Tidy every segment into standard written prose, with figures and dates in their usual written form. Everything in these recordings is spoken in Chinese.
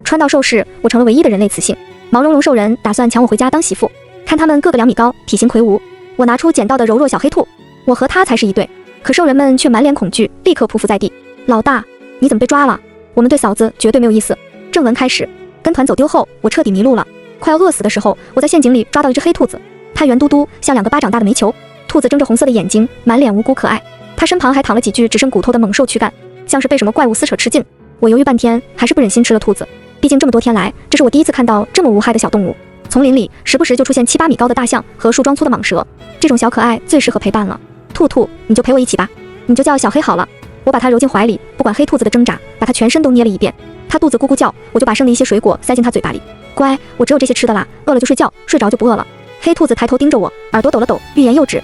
穿到兽世，我成了唯一的人类雌性。毛茸茸兽人打算抢我回家当媳妇，看他们个个2米高，体型魁梧。我拿出捡到的柔弱小黑兔，我和他才是一对。可兽人们却满脸恐惧，立刻匍匐在地。老大，你怎么被抓了？我们对嫂子绝对没有意思。正文开始，跟团走丢后，我彻底迷路了。快要饿死的时候，我在陷阱里抓到一只黑兔子，它圆嘟嘟，像2个巴掌大的煤球。兔子睁着红色的眼睛，满脸无辜可爱。它身旁还躺了几具只剩骨头的猛兽躯干，像是被什么怪物撕扯吃尽。我犹豫半天，还是不忍心吃了兔子。毕竟这么多天来，这是我第一次看到这么无害的小动物。丛林里时不时就出现7、8米高的大象和树桩粗的蟒蛇，这种小可爱最适合陪伴了。兔兔，你就陪我一起吧，你就叫小黑好了。我把它揉进怀里，不管黑兔子的挣扎，把它全身都捏了一遍。它肚子咕咕叫，我就把剩的一些水果塞进它嘴巴里。乖，我只有这些吃的啦，饿了就睡觉，睡着就不饿了。黑兔子抬头盯着我，耳朵抖了抖，欲言又止。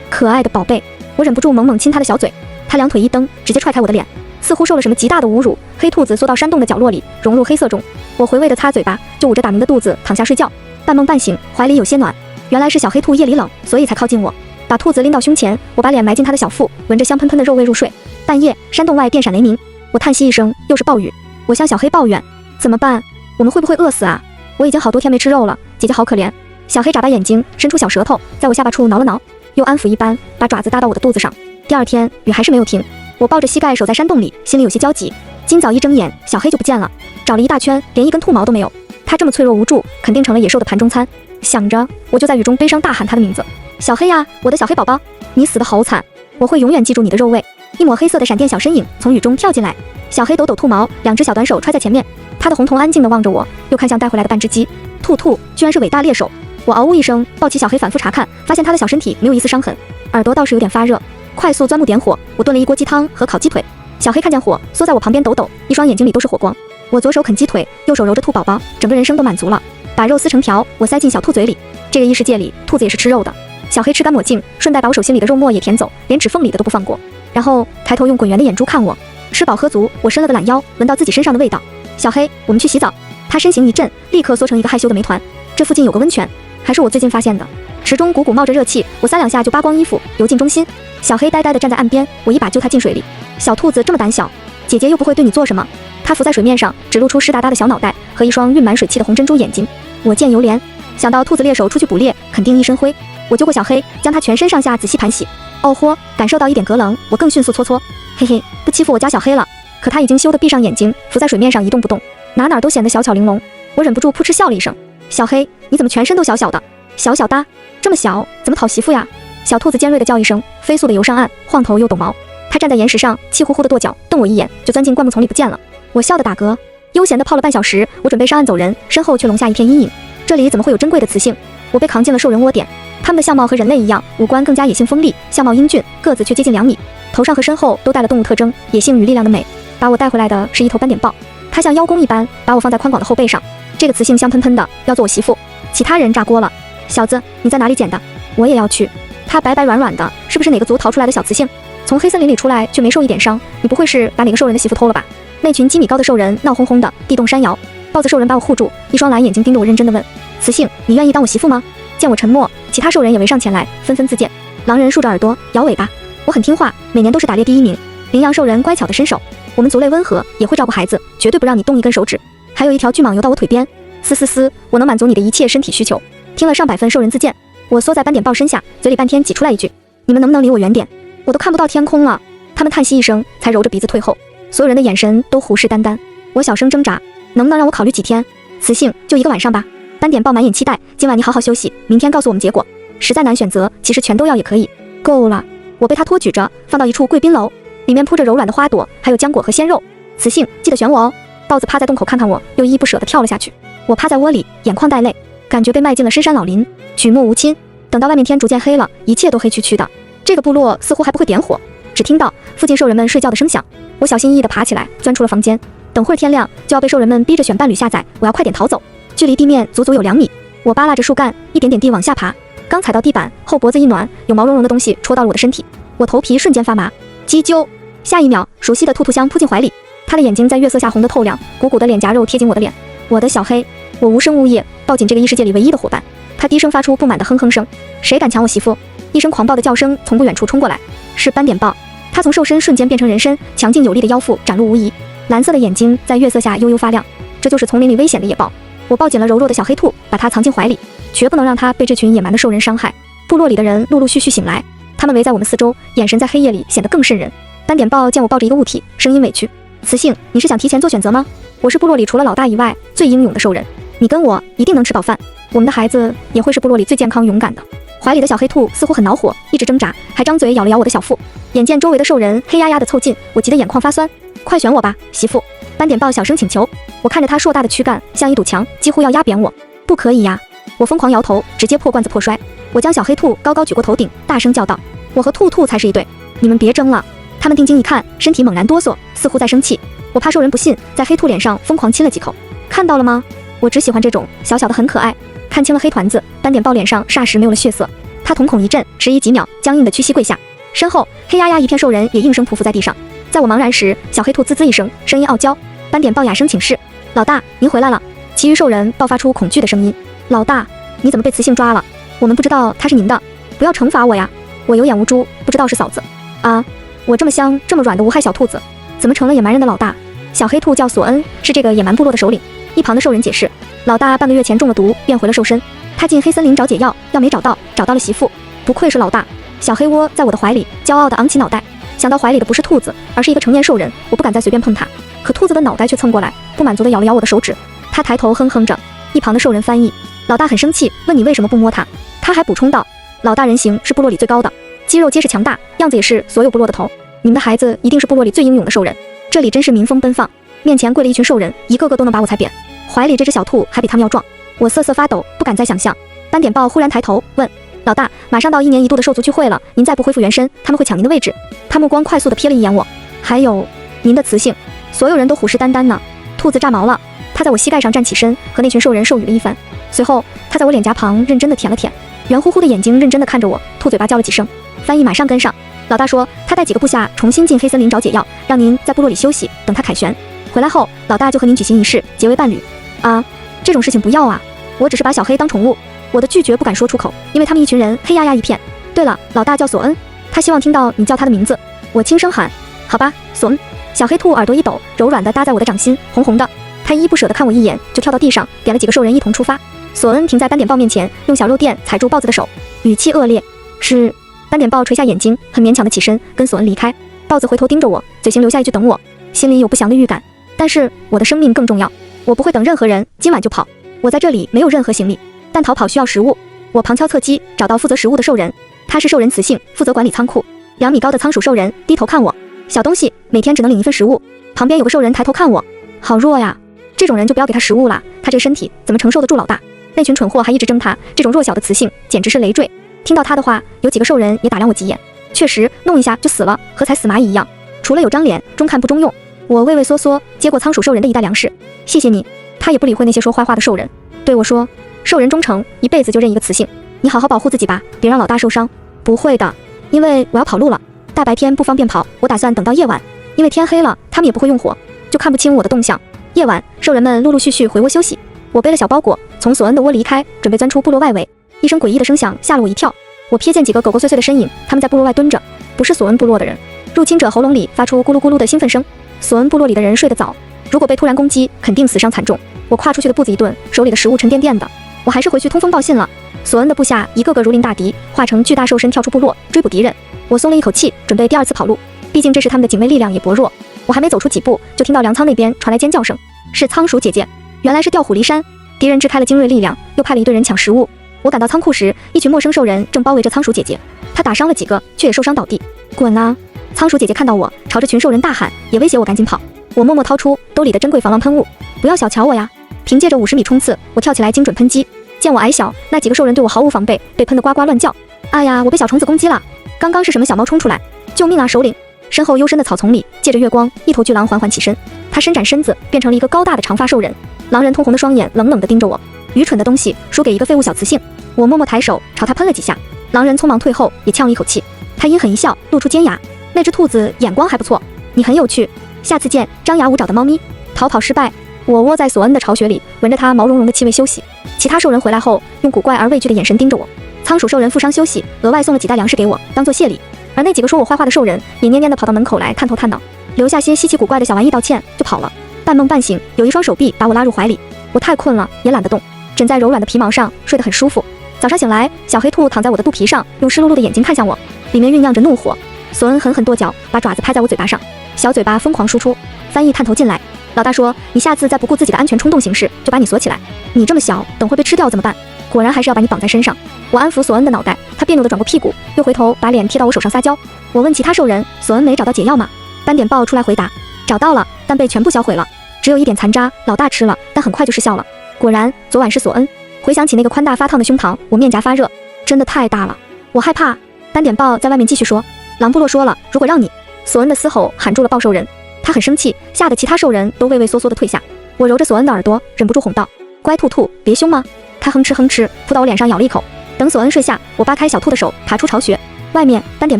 可爱的宝贝，我忍不住猛猛亲它的小嘴。它2腿一蹬，直接踹开我的脸，似乎受了什么极大的侮辱。黑兔子缩到山洞的角落里，融入黑色中。我回味地擦嘴巴，就捂着打鸣的肚子躺下睡觉。半梦半醒，怀里有些暖。原来是小黑兔夜里冷，所以才靠近我。把兔子拎到胸前，我把脸埋进它的小腹，闻着香喷喷的肉味入睡。半夜，山洞外电闪雷鸣，我叹息一声，又是暴雨。我向小黑抱怨：怎么办？我们会不会饿死啊？我已经好多天没吃肉了，姐姐好可怜。小黑眨巴眼睛，伸出小舌头，在我下巴处挠了挠，又安抚一般，把爪子搭到我的肚子上。第2天，雨还是没有停。我抱着膝盖守在山洞里，心里有些焦急。今早一睁眼，小黑就不见了，找了一大圈，连一根兔毛都没有。它这么脆弱无助，肯定成了野兽的盘中餐。想着，我就在雨中悲伤大喊它的名字：小黑呀，我的小黑宝宝，你死得好惨，我会永远记住你的肉味。一抹黑色的闪电小身影从雨中跳进来，小黑抖抖兔毛，2只小短手揣在前面。它的红瞳安静地望着我，又看向带回来的半只鸡。兔兔居然是伟大猎手。我嗷呜一声，抱起小黑反复查看，发现它的小身体没有一丝伤痕，耳朵倒是有点发热。快速钻木点火，我炖了一锅鸡汤和烤鸡腿。小黑看见火，缩在我旁边抖抖，一双眼睛里都是火光。我左手啃鸡腿，右手揉着兔宝宝，整个人生都满足了。把肉撕成条，我塞进小兔嘴里。这个异世界里，兔子也是吃肉的。小黑吃干抹净，顺带把我手心里的肉沫也舔走，连指缝里的都不放过。然后抬头用滚圆的眼珠看我。吃饱喝足，我伸了个懒腰，闻到自己身上的味道。小黑，我们去洗澡。他身形一震，立刻缩成一个害羞的煤团。这附近有个温泉，还是我最近发现的。池中汩汩冒着热气，我3、2下就扒光衣服，游进中心。小黑呆呆地站在岸边，我一把救他进水里。小兔子这么胆小，姐姐又不会对你做什么。它浮在水面上，只露出湿哒哒的小脑袋和一双蕴满水汽的红珍珠眼睛。我见犹怜，想到兔子猎手出去捕猎，肯定一身灰。我揪过小黑，将它全身上下仔细盘洗。哦豁，感受到一点隔冷，我更迅速搓搓。嘿嘿，不欺负我家小黑了。可它已经羞得闭上眼睛，浮在水面上一动不动，哪都显得小巧玲珑。我忍不住扑哧笑了一声。小黑，你怎么全身都小小的？小小的，这么小，怎么讨媳妇呀？小兔子尖锐地叫一声，飞速地游上岸，晃头又抖毛。它站在岩石上，气呼呼地跺脚，瞪我一眼，就钻进灌木丛里不见了。我笑得打嗝，悠闲地泡了半小时，我准备上岸走人，身后却笼下一片阴影。这里怎么会有珍贵的雌性？我被扛进了兽人窝点，它们的相貌和人类一样，五官更加野性锋利，相貌英俊，个子却接近2米，头上和身后都带了动物特征，野性与力量的美。把我带回来的是一头斑点豹，它像邀功一般，把我放在宽广的后背上。这个雌性香喷喷的，要做我媳妇。其他人炸锅了。小子，你在哪里捡的？我也要去。它白白软软的，是不是哪个族逃出来的小雌性？从黑森林里出来却没受一点伤，你不会是把哪个兽人的媳妇偷了吧？那群几米高的兽人闹哄哄的，地动山摇。豹子兽人把我护住，一双蓝眼睛盯着我，认真地问：雌性，你愿意当我媳妇吗？见我沉默，其他兽人也围上前来，纷纷自荐。狼人竖着耳朵，摇尾巴。我很听话，每年都是打猎第1名。羚羊兽人乖巧的伸手，我们族类温和，也会照顾孩子，绝对不让你动一根手指。还有一条巨蟒游到我腿边，嘶，我能满足你的一切身体需求。听了上百份兽人自荐，我缩在斑点豹身下，嘴里半天挤出来一句：你们能不能离我远点？我都看不到天空了。他们叹息一声，才揉着鼻子退后。所有人的眼神都虎视眈眈。我小声挣扎：能不能让我考虑几天？雌性就1个晚上吧。斑点豹满眼期待，今晚你好好休息，明天告诉我们结果。实在难选择，其实全都要也可以。够了。我被他托举着，放到一处贵宾楼，里面铺着柔软的花朵，还有浆果和鲜肉。雌性记得选我哦。豹子趴在洞口看看我，又依依不舍地跳了下去。我趴在窝里，眼眶带泪，感觉被迈进了深山老林，举目无亲。等到外面天逐渐黑了，一切都黑黢黢的。这个部落似乎还不会点火，只听到附近兽人们睡觉的声响。我小心翼翼地爬起来，钻出了房间。等会儿天亮就要被兽人们逼着选伴侣下载，我要快点逃走。距离地面足足有2米，我扒拉着树干，一点点地往下爬。刚踩到地板，后脖子一暖，有毛茸茸的东西戳到了我的身体，我头皮瞬间发麻。鸡啾！下一秒，熟悉的兔兔香扑进怀里，它的眼睛在月色下红得透亮，鼓鼓的脸颊肉贴紧我的脸。我的小黑，我无声无业抱紧这个异世界里唯一的伙伴。它低声发出不满的哼哼声。谁敢抢我媳妇？一声狂暴的叫声从不远处冲过来，是斑点豹。它从兽身瞬间变成人身，强劲有力的腰腹展露无遗，蓝色的眼睛在月色下悠悠发亮。这就是丛林里危险的野豹。我抱紧了柔弱的小黑兔，把它藏进怀里，绝不能让它被这群野蛮的兽人伤害。部落里的人陆陆续续醒来，他们围在我们四周，眼神在黑夜里显得更瘆人。斑点豹见我抱着一个物体，声音委屈：“雌性，你是想提前做选择吗？我是部落里除了老大以外最英勇的兽人，你跟我一定能吃饱饭，我们的孩子也会是部落里最健康勇敢的。”怀里的小黑兔似乎很恼火，一直挣扎，还张嘴咬了咬我的小腹。眼见周围的兽人黑压压地凑近，我急得眼眶发酸。快选我吧，媳妇！斑点豹小声请求。我看着他硕大的躯干像一堵墙，几乎要压扁我。不可以呀！我疯狂摇头，直接破罐子破摔。我将小黑兔高高举过头顶，大声叫道：“我和兔兔才是一对，你们别争了！”他们定睛一看，身体猛然哆嗦，似乎在生气。我怕兽人不信，在黑兔脸上疯狂亲了几口。看到了吗？我只喜欢这种小小的很可爱。看清了黑团子，斑点豹脸上霎时没有了血色，他瞳孔一震，迟疑几秒，僵硬的屈膝跪下。身后黑压压一片兽人也应声匍匐在地上。在我茫然时，小黑兔滋滋一声，声音傲娇。斑点豹哑声请示：“老大，您回来了。”其余兽人爆发出恐惧的声音：“老大，你怎么被雌性抓了？我们不知道她是您的，不要惩罚我呀！我有眼无珠，不知道是嫂子。啊，我这么香这么软的无害小兔子，怎么成了野蛮人的老大？”小黑兔叫索恩，是这个野蛮部落的首领。一旁的兽人解释：“老大半个月前中了毒，变回了兽身。他进黑森林找解药，药没找到，找到了媳妇。不愧是老大。”小黑窝在我的怀里骄傲地昂起脑袋，想到怀里的不是兔子，而是一个成年兽人，我不敢再随便碰它。可兔子的脑袋却蹭过来，不满足地咬了咬我的手指。他抬头哼哼着。一旁的兽人翻译：“老大很生气，问你为什么不摸他。”他还补充道：“老大人形是部落里最高的，肌肉结实强大，样子也是所有部落的头。你们的孩子一定是部落里最英勇的兽人。这里真是民风奔放。”面前跪了一群兽人，一个个都能把我踩扁。怀里这只小兔还比他们要壮，我瑟瑟发抖，不敢再想象。斑点豹忽然抬头问：“老大，马上到1年1度的兽族聚会了，您再不恢复原身，他们会抢您的位置。”他目光快速地瞥了一眼我，还有您的雌性。所有人都虎视眈眈呢。兔子炸毛了，他在我膝盖上站起身，和那群兽人授予了一番。随后他在我脸颊旁认真地舔了舔，圆乎乎的眼睛认真地看着我，吐嘴巴叫了几声。翻译马上跟上。老大说他带几个部下重新进黑森林找解药，让您在部落里休息，等他凯旋回来后，老大就和您举行仪式，结为伴侣。啊，这种事情不要啊！我只是把小黑当宠物。我的拒绝不敢说出口，因为他们一群人黑压压一片。对了，老大叫索恩，他希望听到你叫他的名字。我轻声喊：“好吧，索恩。”小黑兔耳朵一抖，柔软地搭在我的掌心，红红的。他依依不舍地看我一眼，就跳到地上，点了几个兽人一同出发。索恩停在斑点豹面前，用小肉垫踩住豹子的手，语气恶劣：“是。”斑点豹垂下眼睛，很勉强地起身，跟索恩离开。豹子回头盯着我，嘴型留下一句等我，心里有不祥的预感。但是我的生命更重要，我不会等任何人，今晚就跑。我在这里没有任何行李，但逃跑需要食物。我旁敲侧击找到负责食物的兽人，他是兽人雌性，负责管理仓库。2米高的仓鼠兽人低头看我：“小东西，每天只能领1份食物。”旁边有个兽人抬头看我：“好弱呀，这种人就不要给他食物啦，他这身体怎么承受得住老大？”那群蠢货还一直争他，这种弱小的雌性简直是累赘。听到他的话，有几个兽人也打量我几眼，确实弄一下就死了，和踩死蚂蚁一样，除了有张脸，中看不中用。我畏畏缩缩接过仓鼠兽人的一袋粮食，谢谢你。他也不理会那些说坏话的兽人，对我说：“兽人忠诚，一辈子就认一个雌性，你好好保护自己吧，别让老大受伤。”不会的，因为我要跑路了，大白天不方便跑，我打算等到夜晚，因为天黑了，他们也不会用火，就看不清我的动向。夜晚，兽人们陆陆续续回窝休息，我背了小包裹，从索恩的窝离开，准备钻出部落外围。一声诡异的声响吓了我一跳，我瞥见几个狗狗碎碎的身影，他们在部落外蹲着，不是索恩部落的人。入侵者喉咙里发出咕噜咕噜的兴奋声。索恩部落里的人睡得早，如果被突然攻击，肯定死伤惨重。我跨出去的步子一顿，手里的食物沉甸甸的，我还是回去通风报信了。索恩的部下一个个如临大敌，化成巨大兽身跳出部落追捕敌人。我松了一口气，准备第2次跑路，毕竟这时他们的警卫力量也薄弱。我还没走出几步，就听到粮仓那边传来尖叫声，是仓鼠姐姐，原来是调虎离山。敌人支开了精锐力量，又派了一队人抢食物。我赶到仓库时，一群陌生兽人正包围着仓鼠姐姐，她打伤了几个，却也受伤倒地。滚啊！仓鼠姐姐看到我，朝着群兽人大喊，也威胁我赶紧跑。我默默掏出兜里的珍贵防狼喷雾，不要小瞧我呀！凭借着50米冲刺，我跳起来精准喷击。见我矮小，那几个兽人对我毫无防备，被喷得呱呱乱叫。哎呀，我被小虫子攻击了！刚刚是什么小猫冲出来？救命啊，首领！身后幽深的草丛里，借着月光，一头巨狼缓缓起身，它伸展身子，变成了一个高大的长发兽人。狼人通红的双眼冷冷地盯着我，愚蠢的东西，输给一个废物小雌性。我默默抬手朝他喷了几下，狼人匆忙退后，也呛了一口气。他阴狠一笑，露出尖牙。那只兔子眼光还不错，你很有趣，下次见。张牙舞爪的猫咪，逃跑失败。我窝在索恩的巢穴里，闻着它毛茸茸的气味休息。其他兽人回来后，用古怪而畏惧的眼神盯着我。仓鼠兽人负伤休息，额外送了几袋粮食给我，当做谢礼。而那几个说我坏话的兽人，也蔫蔫地跑到门口来探头探脑，留下些稀奇古怪的小玩意道歉，就跑了。半梦半醒，有一双手臂把我拉入怀里。我太困了，也懒得动，枕在柔软的皮毛上，睡得很舒服。早上醒来，小黑兔躺在我的肚皮上，用湿漉漉的眼睛看向我，里面酝酿着怒火。索恩狠狠跺脚，把爪子拍在我嘴巴上，小嘴巴疯狂输出。翻译探头进来，老大说：“你下次再不顾自己的安全冲动行事，就把你锁起来。你这么小，等会被吃掉怎么办？果然还是要把你绑在身上。”我安抚索恩的脑袋，他别扭地转过屁股，又回头把脸贴到我手上撒娇。我问其他兽人，索恩没找到解药吗？斑点豹出来回答：“找到了，但被全部销毁了，只有一点残渣，老大吃了，但很快就失效了。”果然，昨晚是索恩。回想起那个宽大发烫的胸膛，我面颊发热，真的太大了，我害怕。斑点豹在外面继续说：“狼部落说了，如果让你……”索恩的嘶吼喊住了豹兽人，他很生气，吓得其他兽人都畏畏缩缩地退下。我揉着索恩的耳朵，忍不住哄道：“乖兔兔，别凶吗？”他哼哧哼哧扑到我脸上咬了一口。等索恩睡下，我扒开小兔的手，爬出巢穴。外面斑点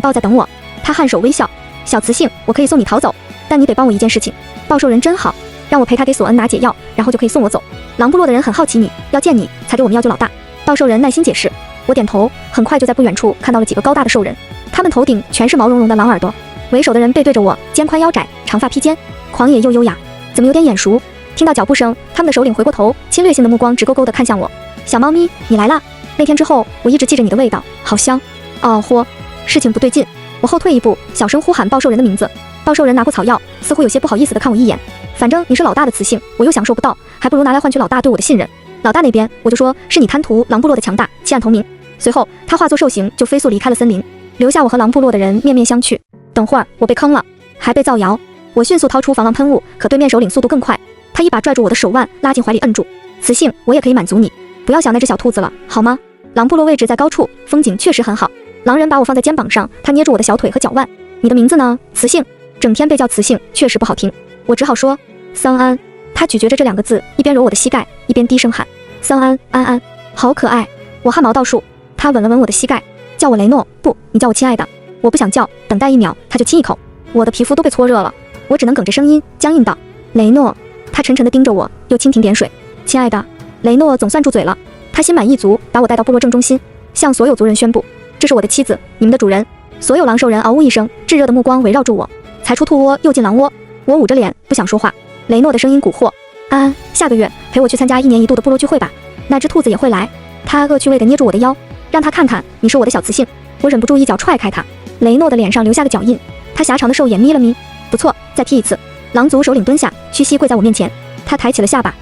豹在等我，他颔首微笑：“小雌性，我可以送你逃走，但你得帮我一件事情。”豹兽人真好，让我陪他给索恩拿解药，然后就可以送我走。狼部落的人很好奇你，要见你才给我们要救老大。豹兽人耐心解释。我点头，很快就在不远处看到了几个高大的兽人，他们头顶全是毛茸茸的狼耳朵。为首的人背对着我，肩宽腰窄，长发披肩，狂野又优雅，怎么有点眼熟？听到脚步声，他们的首领回过头，侵略性的目光直勾勾地看向我。小猫咪，你来啦！那天之后，我一直记着你的味道，好香。哦豁，事情不对劲，我后退一步，小声呼喊豹兽人的名字。豹兽人拿过草药，似乎有些不好意思地看我一眼。反正你是老大的雌性，我又享受不到，还不如拿来换取老大对我的信任。老大那边，我就说是你贪图狼部落的强大，弃暗投明。随后，他化作兽形，就飞速离开了森林，留下我和狼部落的人面面相觑。等会儿我被坑了，还被造谣。我迅速掏出防狼喷雾，可对面首领速度更快，他一把拽住我的手腕，拉进怀里摁住。雌性，我也可以满足你，不要想那只小兔子了，好吗？狼部落位置在高处，风景确实很好。狼人把我放在肩膀上，他捏住我的小腿和脚腕。你的名字呢？雌性。整天被叫雌性，确实不好听。我只好说桑安。他咀嚼着这2个字，一边揉我的膝盖，一边低声喊桑安安安，好可爱。我汗毛倒竖。他吻了吻我的膝盖，叫我雷诺，不，你叫我亲爱的。我不想叫，等待1秒，他就亲一口。我的皮肤都被搓热了，我只能哽着声音僵硬道雷诺。他沉沉地盯着我，又蜻蜓点水。亲爱的。雷诺总算住嘴了，他心满意足，把我带到部落正中心，向所有族人宣布：这是我的妻子，你们的主人。所有狼兽人嗷呜一声，炙热的目光围绕住我。才出兔窝又进狼窝，我捂着脸不想说话。雷诺的声音蛊惑：安安，下个月陪我去参加1年1度的部落聚会吧，那只兔子也会来。他恶趣味地捏住我的腰，让他看看你是我的小雌性。我忍不住一脚踹开他，雷诺的脸上留下个脚印，他狭长的兽眼眯了眯。不错，再踢一次。狼族首领蹲下，屈膝跪在我面前，他抬起了下巴。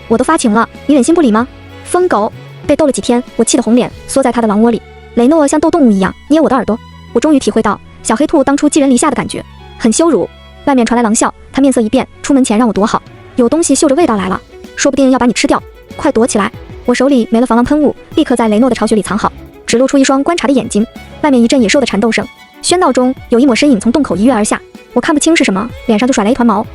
我都发情了，你忍心不理吗？疯狗！被逗了几天，我气得红脸，缩在他的狼窝里。雷诺像逗动物一样捏我的耳朵，我终于体会到小黑兔当初寄人篱下的感觉，很羞辱。外面传来狼笑，他面色一变，出门前让我躲好，有东西嗅着味道来了，说不定要把你吃掉，快躲起来。我手里没了防狼喷雾，立刻在雷诺的巢穴里藏好，只露出一双观察的眼睛。外面一阵野兽的缠斗声，喧闹中有一抹身影从洞口一跃而下，我看不清是什么，脸上就甩了一团毛。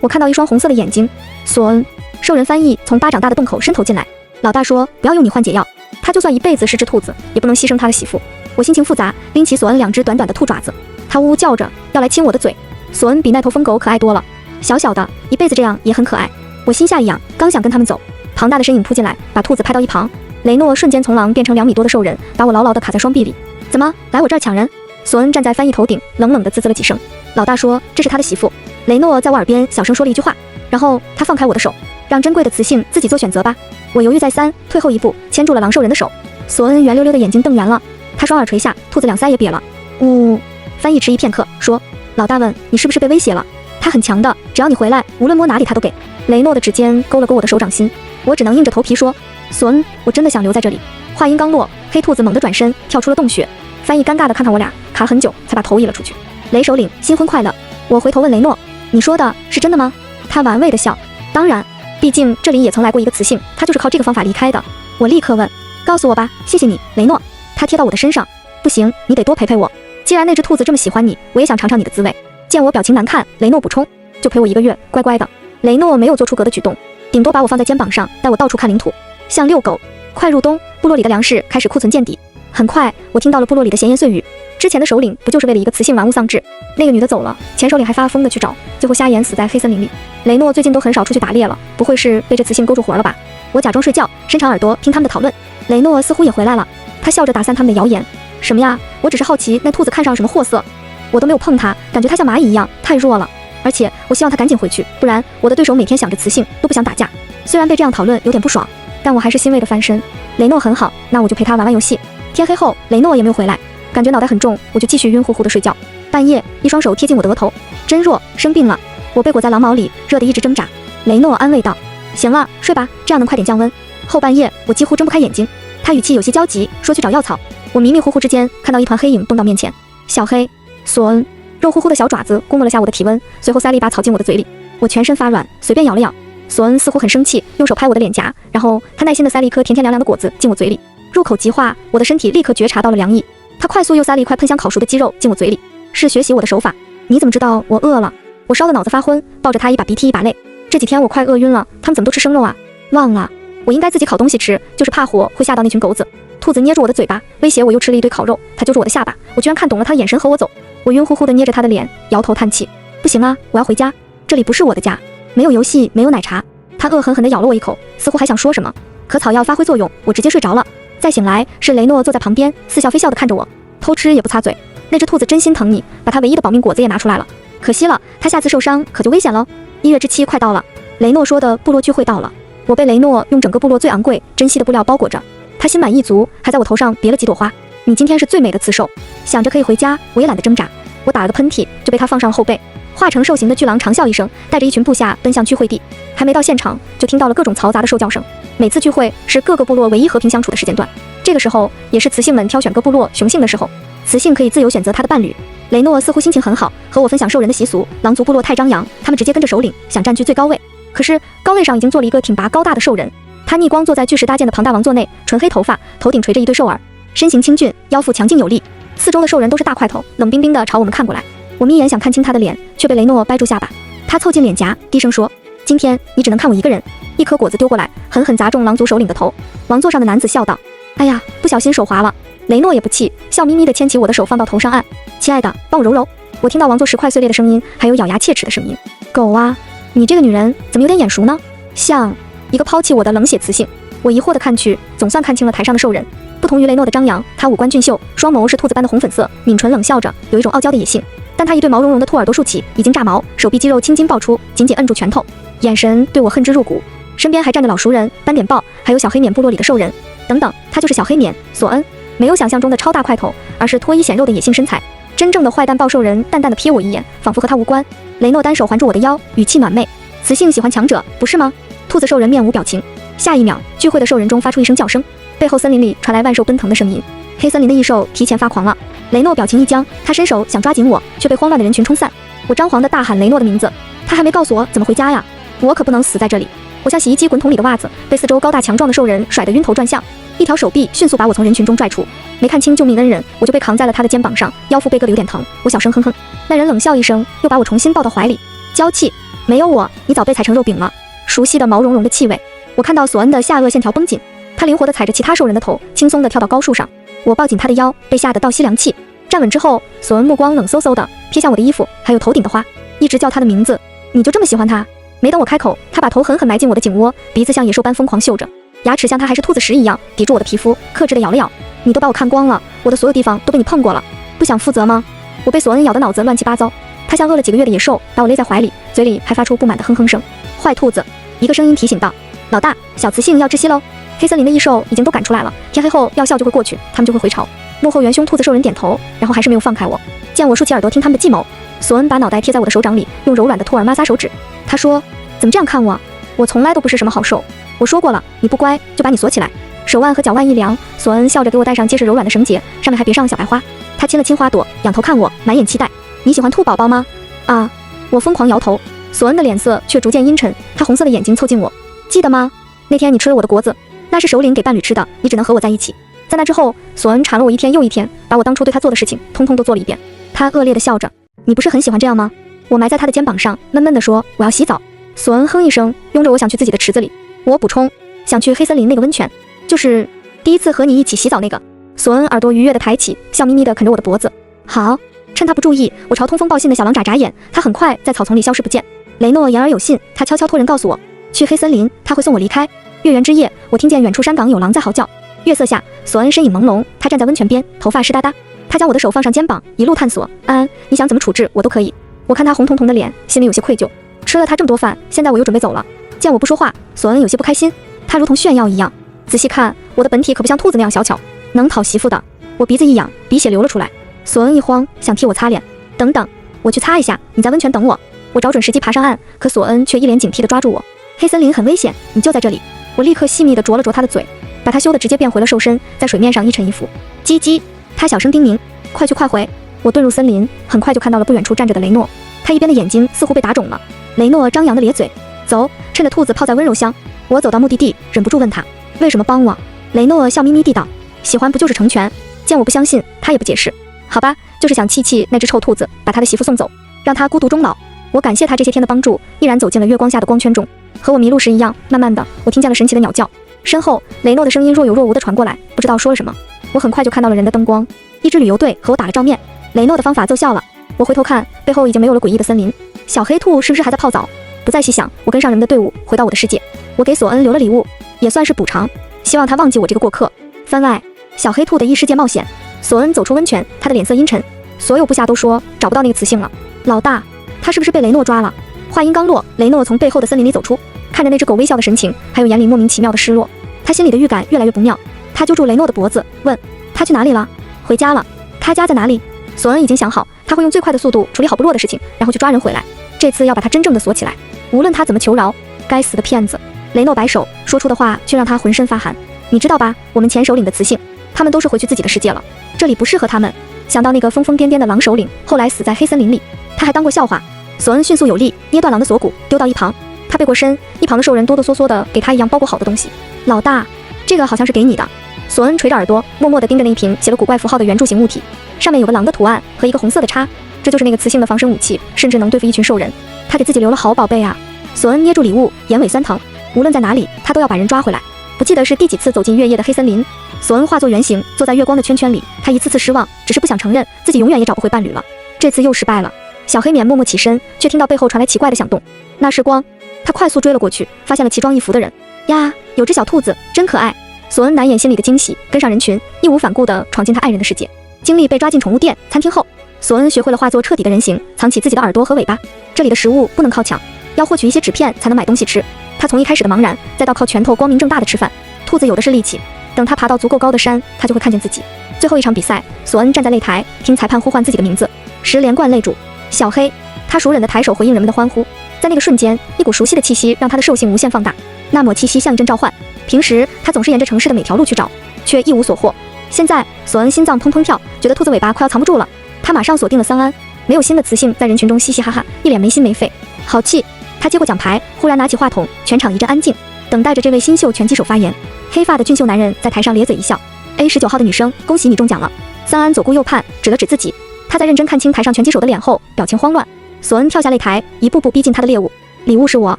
我看到一双红色的眼睛。索恩，兽人翻译从巴掌大的洞口伸头进来。老大说不要用你换解药，他就算一辈子是只兔子，也不能牺牲他的媳妇。我心情复杂，拎起索恩2只短短的兔爪子，他呜呜叫着要来亲我的嘴。索恩比那头疯狗可爱多了，小小的，一辈子这样也很可爱。我心下一痒，刚想跟他们走，庞大的身影扑进来，把兔子拍到一旁。雷诺瞬间从狼变成2米多的兽人，把我牢牢地卡在双臂里。怎么来我这儿抢人？索恩站在翻译头顶，冷冷地滋滋了几声。老大说这是他的媳妇。雷诺在我耳边小声说了一句话，然后他放开我的手，让珍贵的雌性自己做选择吧。我犹豫再三，退后一步，牵住了狼兽人的手。索恩圆溜溜的眼睛瞪圆了，他双耳垂下，兔子2腮也瘪了。呜！翻译迟疑片刻，说：老大问你是不是被威胁了？他很强的，只要你回来，无论摸哪里他都给。雷诺的指尖勾了勾我的手掌心，我只能硬着头皮说：索恩，我真的想留在这里。话音刚落，黑兔子猛地转身，跳出了洞穴。翻译尴尬地看看我俩，卡很久才把头移了出去。雷首领新婚快乐。我回头问雷诺：你说的是真的吗？他玩味地笑：当然，毕竟这里也曾来过一个雌性，他就是靠这个方法离开的。我立刻问：告诉我吧，谢谢你，雷诺。他贴到我的身上。不行，你得多陪陪我。既然那只兔子这么喜欢你，我也想尝尝你的滋味。见我表情难看，雷诺补充：就陪我1个月，乖乖的。雷诺没有做出格的举动，顶多把我放在肩膀上，带我到处看领土，像遛狗。快入冬，部落里的粮食开始库存见底。很快，我听到了部落里的闲言碎语。之前的首领不就是为了一个雌性玩物丧志？那个女的走了，前首领还发疯的去找，最后瞎眼死在黑森林里。雷诺最近都很少出去打猎了，不会是被这雌性勾住活了吧？我假装睡觉，伸长耳朵听他们的讨论。雷诺似乎也回来了，他笑着打散他们的谣言。什么呀？我只是好奇那兔子看上什么货色，我都没有碰它，感觉它像蚂蚁一样，太弱了。而而且我希望他赶紧回去，不然我的对手每天想着雌性都不想打架。虽然被这样讨论有点不爽，但我还是欣慰的翻身。雷诺很好，那我就陪他玩玩游戏。天黑后，雷诺也没有回来，感觉脑袋很重，我就继续晕乎乎的睡觉。半夜，一双手贴近我的额头，真弱，生病了。我被裹在狼毛里，热得一直挣扎。雷诺安慰道：“行了，睡吧，这样能快点降温。”后半夜，我几乎睁不开眼睛。他语气有些焦急，说去找药草。我迷迷糊糊之间看到一团黑影蹦到面前，小黑，索恩，肉乎乎的小爪子估摸了下我的体温，随后塞了一把草进我的嘴里。我全身发软，随便咬了咬。索恩似乎很生气，用手拍我的脸颊，然后他耐心地塞了一颗甜甜凉凉的果子进我嘴里。入口即化，我的身体立刻觉察到了凉意。他快速又塞了一块喷香烤熟的鸡肉进我嘴里，是学习我的手法。你怎么知道我饿了？我烧得脑子发昏，抱着他一把鼻涕一把泪。这几天我快饿晕了，他们怎么都吃生肉啊？忘了，我应该自己烤东西吃，就是怕火会吓到那群狗子。兔子捏住我的嘴巴，威胁我又吃了一堆烤肉。他揪住我的下巴，我居然看懂了他的眼神和我走。我晕乎乎地捏着他的脸，摇头叹气。不行啊，我要回家，这里不是我的家，没有游戏，没有奶茶。他恶狠狠地咬了我一口，似乎还想说什么，可草药发挥作用，我直接睡着了。再醒来是雷诺坐在旁边，似笑非笑地看着我，偷吃也不擦嘴。那只兔子真心疼你，把它唯一的保命果子也拿出来了。可惜了，他下次受伤可就危险喽。1月之期快到了，雷诺说的部落聚会到了。我被雷诺用整个部落最昂贵、珍稀的布料包裹着，他心满意足，还在我头上别了几朵花。你今天是最美的雌兽。想着可以回家，我也懒得挣扎。我打了个喷嚏，就被他放上了后背。化成兽形的巨狼长啸一声，带着一群部下奔向聚会地。还没到现场，就听到了各种嘈杂的兽叫声。每次聚会是各个部落唯一和平相处的时间段，这个时候也是雌性们挑选各部落雄性的时候。雌性可以自由选择他的伴侣。雷诺似乎心情很好，和我分享兽人的习俗。狼族部落太张扬，他们直接跟着首领，想占据最高位。可是高位上已经坐了一个挺拔高大的兽人，他逆光坐在巨石搭建的庞大王座内，纯黑头发，头顶垂着一对兽耳，身形清俊，腰腹强劲有力。四周的兽人都是大块头，冷冰冰的朝我们看过来。我眯眼想看清他的脸，却被雷诺掰住下巴。他凑近脸颊，低声说：“今天你只能看我一个人。”一颗果子丢过来，狠狠砸中狼族首领的头。王座上的男子笑道：“哎呀，不小心手滑了。”雷诺也不气，笑眯眯地牵起我的手放到头上按：“亲爱的，帮我揉揉。”我听到王座石块碎裂的声音，还有咬牙切齿的声音。狗啊，你这个女人怎么有点眼熟呢？像一个抛弃我的冷血雌性。我疑惑地看去，总算看清了台上的兽人。不同于雷诺的张扬，他五官俊秀，双眸是兔子般的红粉色，抿唇冷笑着，有一种傲娇的野性。但他一对毛茸茸的兔耳朵竖起，已经炸毛，手臂肌肉青筋爆出，紧紧摁住拳头，眼神对我恨之入骨。身边还站着老熟人斑点豹，还有小黑冕部落里的兽人等等。他就是小黑冕索恩，没有想象中的超大块头，而是脱衣显肉的野性身材。真正的坏蛋豹兽人淡淡的瞥我一眼，仿佛和他无关。雷诺单手环住我的腰，语气暖媚：“雌性喜欢强者，不是吗？”兔子兽人面无表情。下一秒，聚会的兽人中发出一声叫声，背后森林里传来万兽奔腾的声音。黑森林的异兽提前发狂了。雷诺表情一僵，他伸手想抓紧我，却被慌乱的人群冲散。我张狂地大喊雷诺的名字，他还没告诉我怎么回家呀！我可不能死在这里。我像洗衣机滚筒里的袜子，被四周高大强壮的兽人甩得晕头转向。一条手臂迅速把我从人群中拽出，没看清救命恩人，我就被扛在了他的肩膀上，腰腹被割得有点疼。我小声哼哼，那人冷笑一声，又把我重新抱到怀里。娇气，没有我，你早被踩成肉饼了。熟悉的毛茸茸的气味。我看到索恩的下颚线条绷紧，他灵活地踩着其他兽人的头，轻松地跳到高树上。我抱紧他的腰，被吓得倒吸凉气。站稳之后，索恩目光冷飕飕的瞥向我的衣服，还有头顶的花，一直叫他的名字。你就这么喜欢他？没等我开口，他把头狠狠埋进我的颈窝，鼻子像野兽般疯狂嗅着，牙齿像他还是兔子时一样抵住我的皮肤，克制地咬了咬。你都把我看光了，我的所有地方都被你碰过了，不想负责吗？我被索恩咬得脑子乱七八糟。他像饿了几个月的野兽，把我勒在怀里，嘴里还发出不满的哼哼声。坏兔子，一个声音提醒道：“老大，小雌性要窒息喽。”黑森林的异兽已经都赶出来了，天黑后药效就会过去，他们就会回巢。幕后元凶兔子兽人点头，然后还是没有放开我。见我竖起耳朵听他们的计谋，索恩把脑袋贴在我的手掌里，用柔软的兔耳摩挲手指。他说：“怎么这样看我？我从来都不是什么好兽。我说过了，你不乖就把你锁起来。”手腕和脚腕一量，索恩笑着给我戴上结实柔软的绳结，上面还别上了小白花。他亲了亲花朵，仰头看我，满眼期待。你喜欢兔宝宝吗？啊！我疯狂摇头。索恩的脸色却逐渐阴沉，他红色的眼睛凑近我。记得吗？那天你吃了我的果子，那是首领给伴侣吃的，你只能和我在一起。在那之后，索恩缠了我一天又一天，把我当初对他做的事情通通都做了一遍。他恶劣地笑着，你不是很喜欢这样吗？我埋在他的肩膀上，闷闷地说：“我要洗澡。”索恩哼一声，拥着我想去自己的池子里。我补充，想去黑森林那个温泉，就是第一次和你一起洗澡那个。索恩耳朵愉悦地抬起，笑眯眯地啃着我的脖子。好，趁他不注意，我朝通风报信的小狼眨眨眼，他很快在草丛里消失不见。雷诺言而有信，他悄悄托人告诉我，去黑森林，他会送我离开。月圆之夜，我听见远处山岗有狼在嚎叫。月色下，索恩身影朦胧，他站在温泉边，头发湿哒哒。他将我的手放上肩膀，一路探索。安安，你想怎么处置我都可以。我看他红彤彤的脸，心里有些愧疚。吃了他这么多饭，现在我又准备走了。见我不说话，索恩有些不开心。他如同炫耀一样，仔细看，我的本体可不像兔子那样小巧，能讨媳妇的。我鼻子一痒，鼻血流了出来。索恩一慌，想替我擦脸。等等，我去擦一下，你在温泉等我。我找准时机爬上岸，可索恩却一脸警惕地抓住我。黑森林很危险，你就在这里。我立刻细密地啄了啄他的嘴，把他羞得直接变回了兽身，在水面上一沉一浮。叽叽，他小声叮咛，快去快回。我遁入森林，很快就看到了不远处站着的雷诺，他一边的眼睛似乎被打肿了。雷诺张扬的咧嘴，走，趁着兔子泡在温柔乡。我走到目的地，忍不住问他为什么帮我。雷诺笑眯眯地道，喜欢不就是成全。见我不相信，他也不解释。好吧，就是想气气那只臭兔子，把他的媳妇送走，让他孤独终老。我感谢他这些天的帮助，毅然走进了月光下的光圈中。和我迷路时一样，慢慢的，我听见了神奇的鸟叫。身后，雷诺的声音若有若无地传过来，不知道说了什么。我很快就看到了人的灯光，一支旅游队和我打了照面。雷诺的方法奏效了。我回头看，背后已经没有了诡异的森林。小黑兔是不是还在泡澡？不再细想，我跟上人们的队伍，回到我的世界。我给索恩留了礼物，也算是补偿，希望他忘记我这个过客。番外，小黑兔的异世界冒险。索恩走出温泉，他的脸色阴沉。所有部下都说找不到那个雌性了。老大，他是不是被雷诺抓了？话音刚落，雷诺从背后的森林里走出，看着那只狗微笑的神情，还有眼里莫名其妙的失落，他心里的预感越来越不妙。他揪住雷诺的脖子，问他去哪里了？回家了。他家在哪里？索恩已经想好，他会用最快的速度处理好部落的事情，然后去抓人回来。这次要把他真正的锁起来，无论他怎么求饶。该死的骗子！雷诺摆手，说出的话却让他浑身发寒。你知道吧，我们前首领的雌性，他们都是回去自己的世界了，这里不适合他们。想到那个疯疯癫癫的狼首领，后来死在黑森林里，他还当过笑话。索恩迅速有力，捏断狼的锁骨，丢到一旁。他背过身，一旁的兽人哆哆嗦嗦的给他一样包裹好的东西。老大，这个好像是给你的。索恩垂着耳朵，默默地盯着那一瓶写了古怪符号的圆柱形物体，上面有个狼的图案和一个红色的叉，这就是那个雌性的防身武器，甚至能对付一群兽人。他给自己留了好宝贝啊！索恩捏住礼物，眼尾酸疼。无论在哪里，他都要把人抓回来。不记得是第几次走进月夜的黑森林，索恩化作圆形，坐在月光的圈圈里。他一次次失望，只是不想承认自己永远也找不回伴侣了。这次又失败了。小黑脸默默起身，却听到背后传来奇怪的响动。那是光。他快速追了过去，发现了奇装异服的人。呀，有只小兔子，真可爱。索恩难掩心里的惊喜，跟上人群，义无反顾地闯进他爱人的世界。经历被抓进宠物店、餐厅后，索恩学会了化作彻底的人形，藏起自己的耳朵和尾巴。这里的食物不能靠抢，要获取一些纸片才能买东西吃。他从一开始的茫然，再到靠拳头光明正大的吃饭。兔子有的是力气，等他爬到足够高的山，他就会看见自己。最后一场比赛，索恩站在擂台，听裁判呼唤自己的名字，10连冠擂主小黑。他熟稔地抬手回应人们的欢呼。在那个瞬间，一股熟悉的气息让他的兽性无限放大。那抹气息像一阵召唤，平时他总是沿着城市的每条路去找，却一无所获。现在索恩心脏砰砰跳，觉得兔子尾巴快要藏不住了。他马上锁定了桑安，没有新的雌性在人群中嘻嘻哈哈，一脸没心没肺。好气！他接过奖牌，忽然拿起话筒，全场一阵安静，等待着这位新秀拳击手发言。黑发的俊秀男人在台上咧嘴一笑。A19号的女生，恭喜你中奖了。桑安左顾右盼，指了指自己。他在认真看清台上拳击手的脸后，表情慌乱。索恩跳下擂台，一步步逼近他的猎物。礼物是我，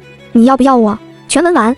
你要不要我？全文完。